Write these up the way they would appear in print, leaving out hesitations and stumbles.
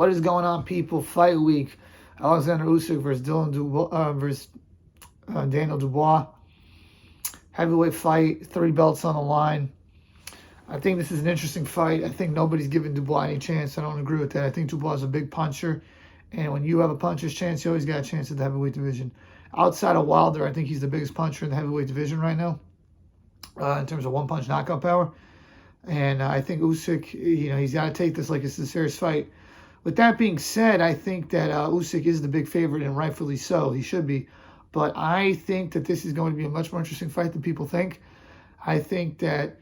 What is going on, people? Fight week. Oleksandr Usyk versus Daniel Dubois. Heavyweight fight, 3 belts on the line. I think this is an interesting fight. I think nobody's giving Dubois any chance. I don't agree with that. I think Dubois is a big puncher. And when you have a puncher's chance, you always got a chance at the heavyweight division. Outside of Wilder, I think he's the biggest puncher in the heavyweight division right now in terms of one-punch knockout power. And I think Usyk, he's got to take this like it's a serious fight. With that being said, I think that Usyk is the big favorite, and rightfully so. He should be. But I think that this is going to be a much more interesting fight than people think. I think that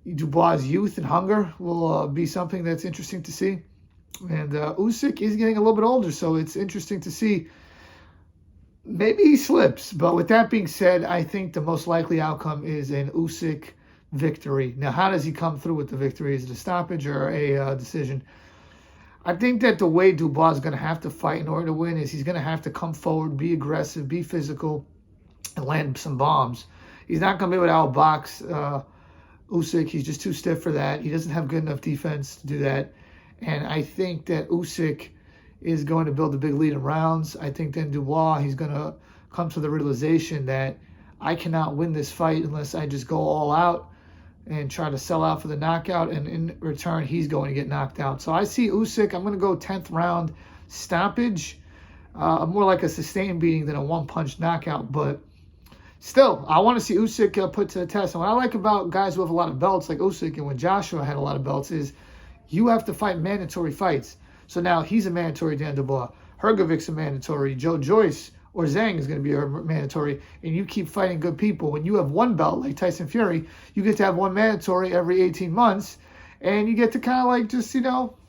Dubois' youth and hunger will be something that's interesting to see. And Usyk is getting a little bit older, so it's interesting to see. Maybe he slips. But with that being said, I think the most likely outcome is an Usyk victory. Now, how does he come through with the victory? Is it a stoppage or a decision? I think that the way Dubois is going to have to fight in order to win is he's going to have to come forward, be aggressive, be physical, and land some bombs. He's not going to be able to outbox Usyk. He's just too stiff for that. He doesn't have good enough defense to do that. And I think that Usyk is going to build a big lead in rounds. I think then Dubois, he's going to come to the realization that I cannot win this fight unless I just go all out and try to sell out for the knockout, and in return, he's going to get knocked out. So I see Usyk, I'm going to go 10th round stoppage, more like a sustained beating than a one-punch knockout, but still, I want to see Usyk put to the test. And what I like about guys who have a lot of belts, like Usyk and when Joshua had a lot of belts, is you have to fight mandatory fights. So now he's a mandatory Dan Dubois. Hrgovic's a mandatory. Joe Joyce or Zhang is going to be a mandatory, and you keep fighting good people. When you have one belt, like Tyson Fury, you get to have one mandatory every 18 months, and you get to kind of like just,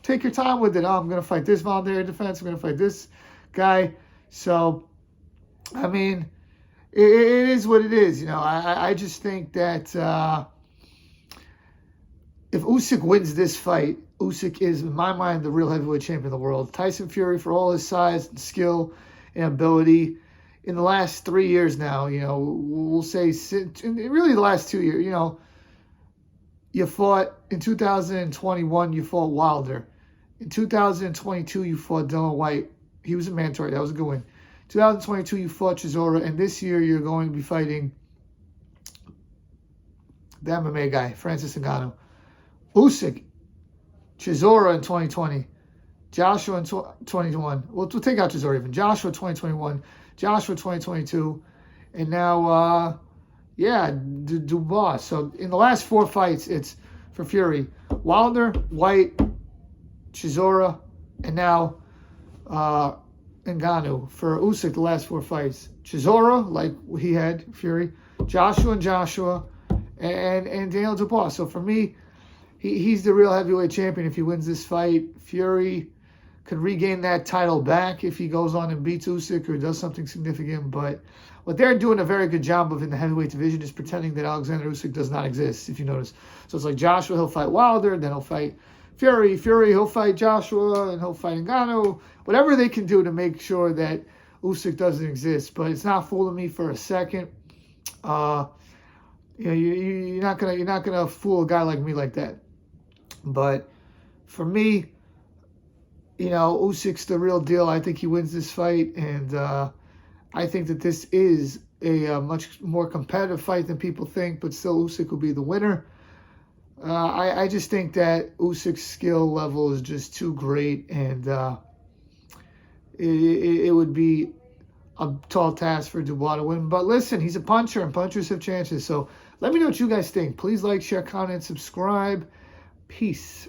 take your time with it. Oh, I'm going to fight this voluntary defense. I'm going to fight this guy. So, I mean, it is what it is. I just think that if Usyk wins this fight, Usyk is, in my mind, the real heavyweight champion of the world. Tyson Fury, for all his size and skill and ability, in the last 3 years now, we'll say, really the last 2 years, you fought, in 2021, you fought Wilder. In 2022, you fought Dylan White. He was a mandatory. That was a good win. 2022, you fought Chisora, and this year you're going to be fighting the MMA guy, Francis Ngannou. Usyk, Chisora in 2020, Joshua in 2021. We'll take out Chisora even. Joshua 2021, Joshua 2022, and now, Dubois. So in the last 4 fights, it's for Fury, Wilder, White, Chisora, and now Ngannou. For Usyk, the last 4 fights, Chisora, like he had, Fury, Joshua, and Daniel Dubois. So for me, he's the real heavyweight champion if he wins this fight. Fury could regain that title back if he goes on and beats Usyk or does something significant. But what they're doing a very good job of in the heavyweight division is pretending that Oleksandr Usyk does not exist, if you notice. So it's like Joshua, he'll fight Wilder, then he'll fight Fury. Fury, he'll fight Joshua, and he'll fight Ngannou. Whatever they can do to make sure that Usyk doesn't exist. But it's not fooling me for a second. You're not gonna fool a guy like me like that. But for me, Usyk's the real deal. I think he wins this fight, and I think that this is a much more competitive fight than people think, but still Usyk will be the winner. I just think that Usyk's skill level is just too great, and it would be a tall task for Dubois to win. But listen, he's a puncher, and punchers have chances. So let me know what you guys think. Please like, share, comment, subscribe. Peace.